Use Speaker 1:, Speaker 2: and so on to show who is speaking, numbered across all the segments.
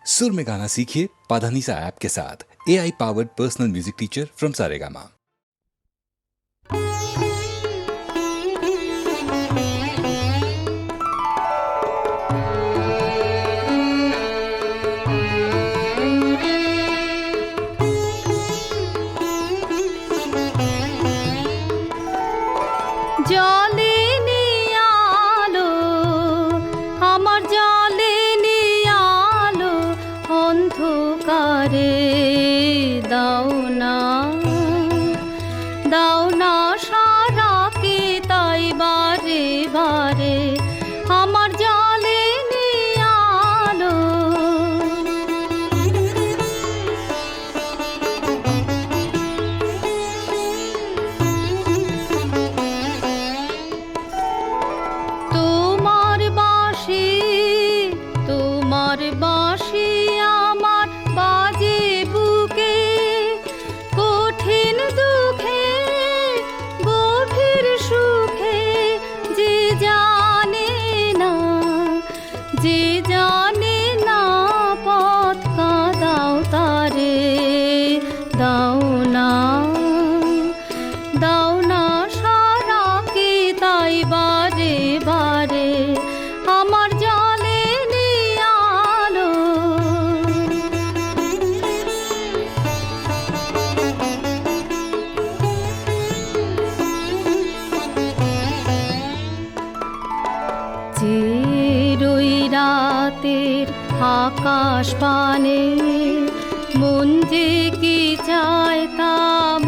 Speaker 1: सुर में गाना सीखिए पाधानीसा ऐप के साथ। AI powered personal music teacher from Saregama.
Speaker 2: আকাশ পানে মন যে কি চায় তা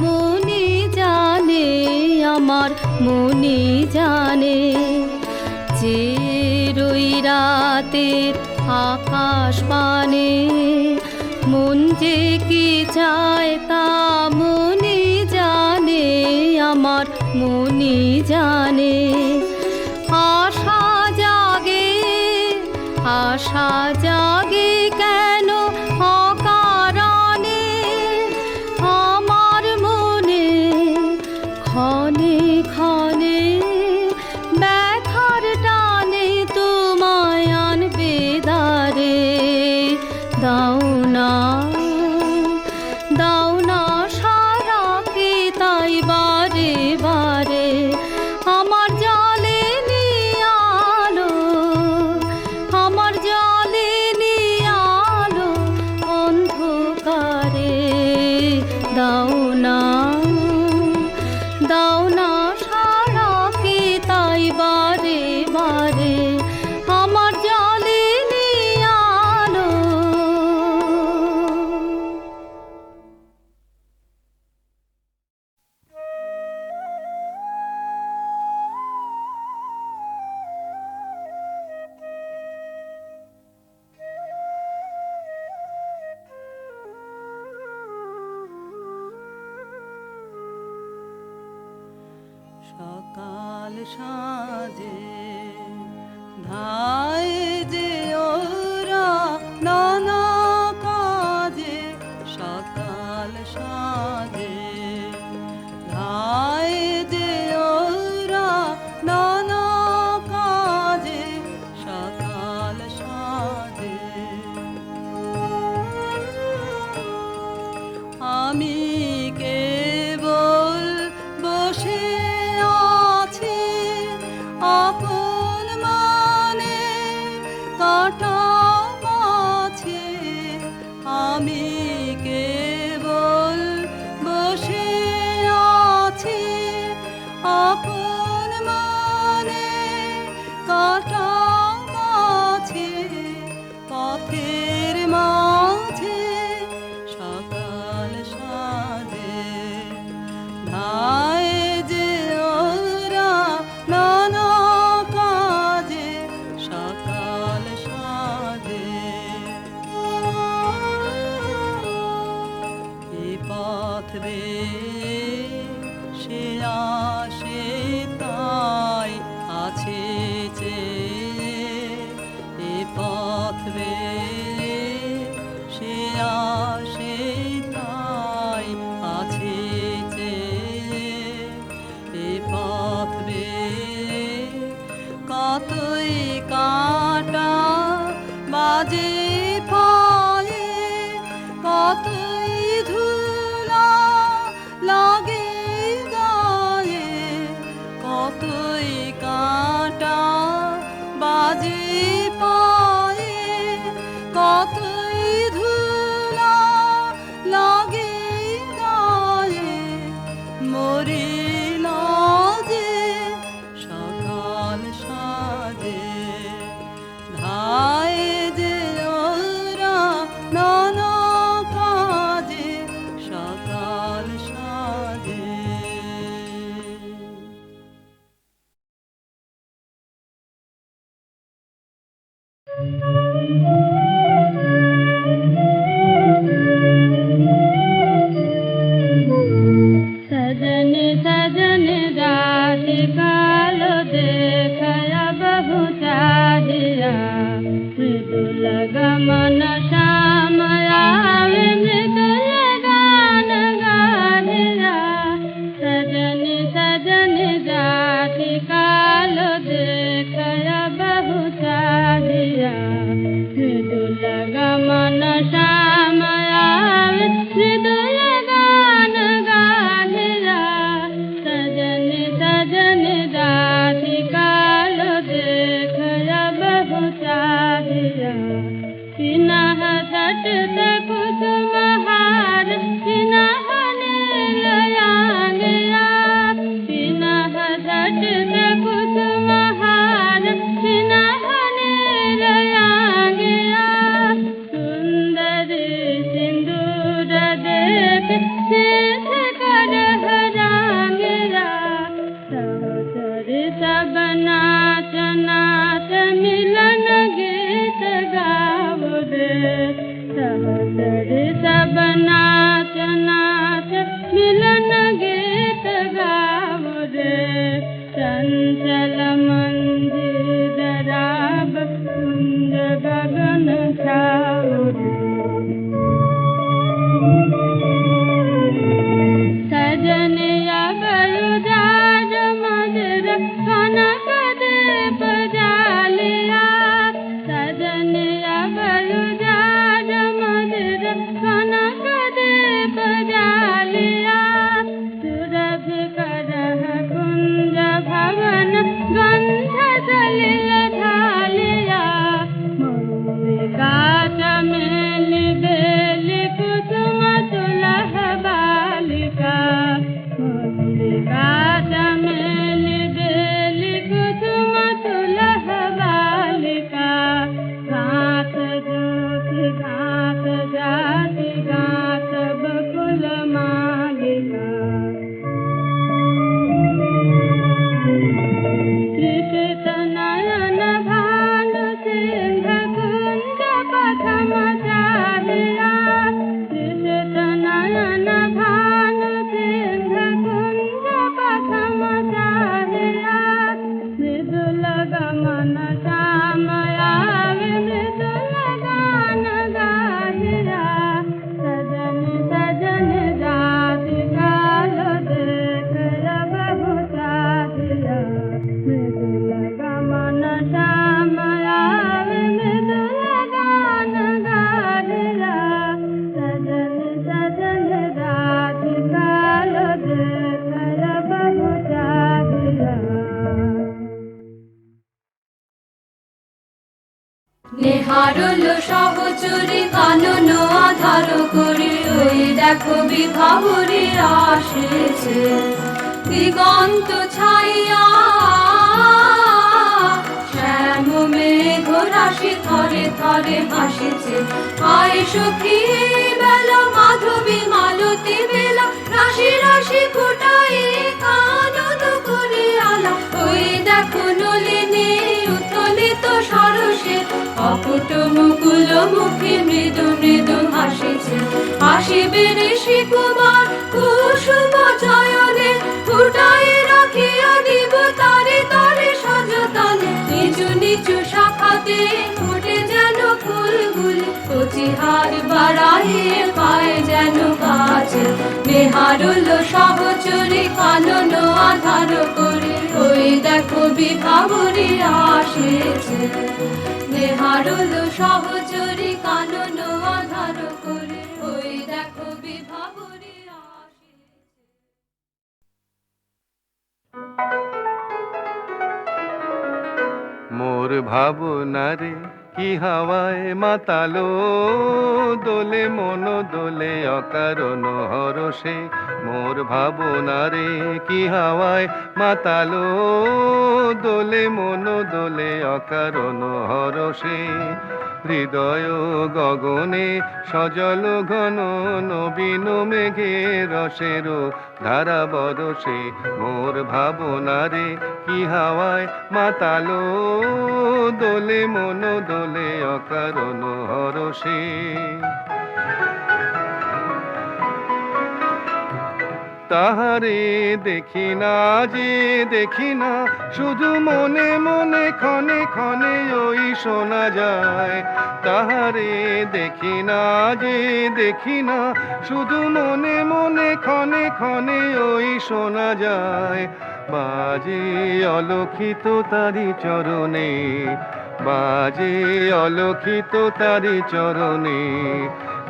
Speaker 2: মনি জানে, আমার মনি জানে। যে রই রাতের আকাশ পানে মন যে কি চায় তা মনি জানে, আমার মনি জানে। আশা জাগে, আশা জাগে কেন অকারণে আমার মনে, ক্ষণে ক্ষণে ব্যথার টানে তোমায় আনবে দ্বারে। দাও না, দাও না সারাকে তাই বারে বারে আমার জলে নিয়ে আলো, আমার জলে নিয়ে আলো অন্ধকারে। দাও না, দাও না সারাকে তাই বারে বারে আমার জলে নিয়ে আলো।
Speaker 3: সকাল সাজে ধায় যে ওরা নানা কাজে, সকাল সাজে ধায় যে ওরা নানা কাজে, সকাল সাজে আমি কেবল বসে আছি আপন মানে কাটা মাছে। আমি কেবল বসে আছি আপন মানে কাটা মাছে, পথের মাঝে সকাল সাজে ধায় যে ওরা নানা কাজে, সকাল সাজে। এ পথ বেয়ে সে আসে তাই আছে চেয়ে, এ পথ বেয়ে যতই ধুলা লাগে গায়ে মরিল যে সকাল সাজে ধায় যে ওরা নানা কাজে সকাল সাজে।
Speaker 2: सजन सजन रात कालो देखया बहु चाहिया मृदुल गमन श्याम आवे मृदुल गान गानिया सजन सजन रात कालो देखया बहु चाहिया मृदुल गमन श्याम आवे मृदुल गान गानिया सजन सजन राति कालो देखया बहु चाहिया पिनह सटत कुसुम हार पिनह नीलयानिया पिनह सटत कुसुम हार पिनह नीलयानिया सुंदर सिंदूर देख सिद्ध कर हरांगिया सहचर सब नाच नाच मिलन गीत गाओ रे सहचर सब नाच नाच मिलन गीत गाओ रे चंचल मंदिर राब कुंज गगन छाओ रे सजनिया बलुदार मधुर कनक दीप जालिया सजनिया बलुदार मधुर कनक दीप जालिया सुरभ करह कुंज भवन गंध सलिल ढालिया मल्लिका चमेली बेली कुसुम तुलह बालिका मल्लिका चमेली बेली कुसुम तुलह बालिका घास ज्योति घास जाति घास बकुल मालिका कृषित नयन भानु सिंह कुंज पथम चाहिया कृषित नयन भानु सिंह कुंज पथम चाहिया मृदुल गमन श्याम आवे मृदुल गान गाहिया सजन सजन राति कालो देखया बहु चाहिया मृदुल गमन श्याम आवे मृदुल गान गाहिया सजन सजन राति कालो देखया बहु चाहिया।
Speaker 4: নেহারল সহচরী কানন আধার করে ওই দেখো বিভাবরী আসেছে দিগন্ত ছাইয়া শ্যাম মেঘ রাশি থরে থরে হাসিছে আয় সখী বেলা মাধবী মালতী বেলা রাশি রাশি ফুটাই কানন করে আলা ওই দেখো নলিনী উত্থলিত সরসে অকুট মুকুল মুখে মৃদু মৃদু হাসিছে হাসিবে ঋষি কুমার কুসুম চয়নে ফুটাই রাখিয়া দিব তারে তারে সযতনে নিচু নিচু শাখাতে ফুটে যেন ফুলগুলি কচি হার বাড়াইয়ে পায় যেন গাছে নেহারল সহচরী কানন আধার করে ওই দেখো বিভাবরী আসেছে নেহারল সহচরী কানন আধার করে ওই দেখো বিভাবরী আসেছে।
Speaker 5: মোর ভাবনারে কি হাওয়ায় মাতালো দোলে মন দোলে অকারণ হরষে মোর ভাবনারে কি হাওয়ায় মাতালো দোলে মন দোলে অকারণ হরষে হৃদয় গগনে সজল ঘন নবীন মেঘে রসের ধারা বরসে মোর ভাবনারে কি হাওয়ায় মাতালো দোলে মন দোলে অকারণ হরষে তাহারে দেখি না যে দেখি না শুধু মনে মনে ক্ষণে ক্ষণে ওই শোনা যায় তাহারে দেখি না যে দেখি না শুধু মনে মনে ক্ষণে ক্ষণে ওই শোনা যায় বাজে অলক্ষিত তারি চরণে বাজে অলক্ষিত তারি চরণে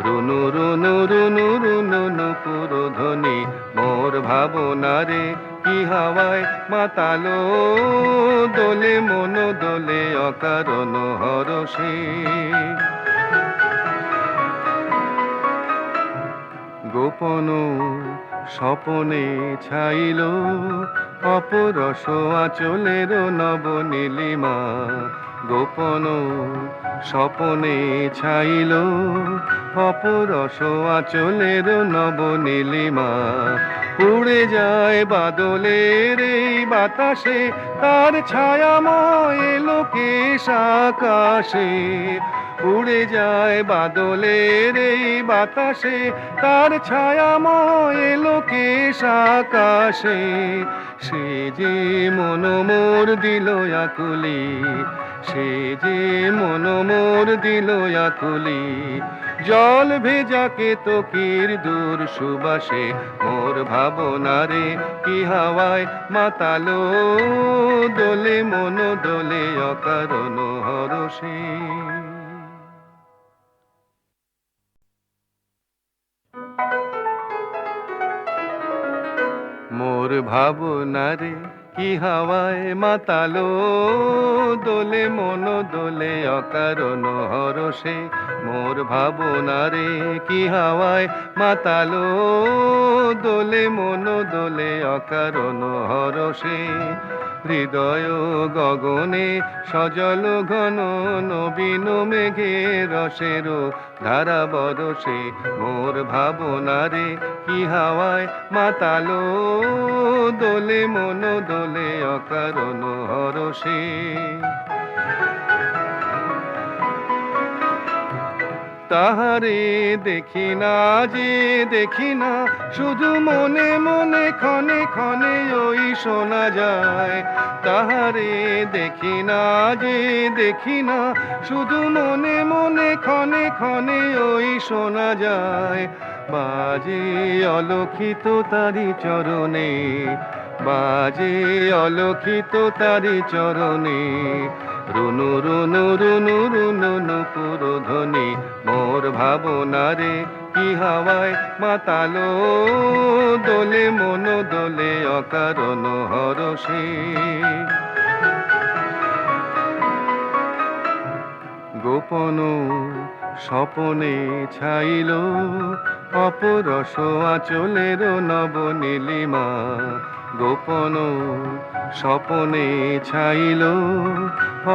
Speaker 5: রুনু রুনু রুনু রুনু নুপুর ধ্বনি মোর ভাবনারে কি হাওয়ায় মাতালো দোলে মন দোলে অকারণ হরষে গোপন স্বপনে ছাইল অপরস আঁচলের নব নীলিমা গোপন স্বপনে ছাইল অপরস আঁচলের নব নীলিমা উড়ে যায় বাদলের এই বাতাসে তার ছায়াময় লোকেশ আকাশে উড়ে যায় বাদলের এই বাতাসে তার ছায়াময় লোকেশ আকাশে সে যে মন মোর দিল আকুলি সে যে মন মোর দিল আকুলি জল ভেজাকে তকির দূর সুবাসে মোর ভাবনারে কি হাওয়ায় মাতালো দোলে মন দোলে অকারণ হরষে মোর ভাবনারে কি হাওয়ায় মাতালো দোলে মন দোলে অকারণ হরষে মোর ভাবনারে কি হাওয়ায় মাতালো দোলে মন দোলে অকারণ হরষে হৃদয় গগনে সজল ঘন নবীন মেঘে রসের ধারা বরসে মোর ভাবনারে কি হাওয়ায় মাতালো দোলে মন দোলে অকারণ হরষে তাহারে দেখি না যে দেখি না শুধু মনে মনে ক্ষণে ক্ষণে ওই শোনা যায় তাহারে দেখি না যে দেখি না শুধু মনে মনে ক্ষণে ক্ষণে ওই শোনা যায় বাজে অলক্ষিত তারি চরণে বাজে অলক্ষিত তারি চরণে রুনু রুনু রুনু রুনু নুপুর ধ্বনি মোর ভাবনারে কি হাওয়ায় মাতালো দোলে মন দোলে অকারণ হরষে গোপন স্বপনে ছাইল অপরস আঁচলের নব নীলিমা গোপন স্বপনে ছাইল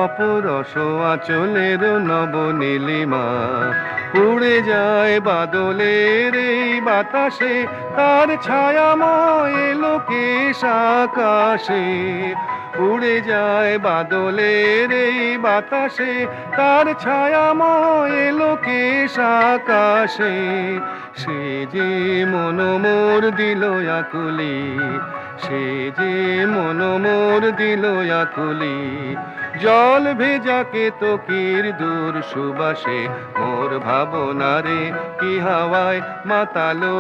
Speaker 5: অপরস আঁচলের নব নীলিমা উড়ে যায় বাদলের এই বাতাসে তার ছায়াময় লোকেশ আকাশে উড়ে যায় বাদলের এই বাতাসে তার ছায়াময় লোকেশ আকাশে সে যে মন মোর দিল আকুলি সে যে মন মোর দিল আকুলি জল ভেজাকে তকির দূর সুবাসে মোর ভাবনারে কি হাওয়ায় মাতালো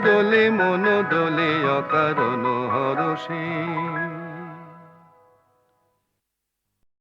Speaker 5: দোলে মন দোলে অকারণ হরষে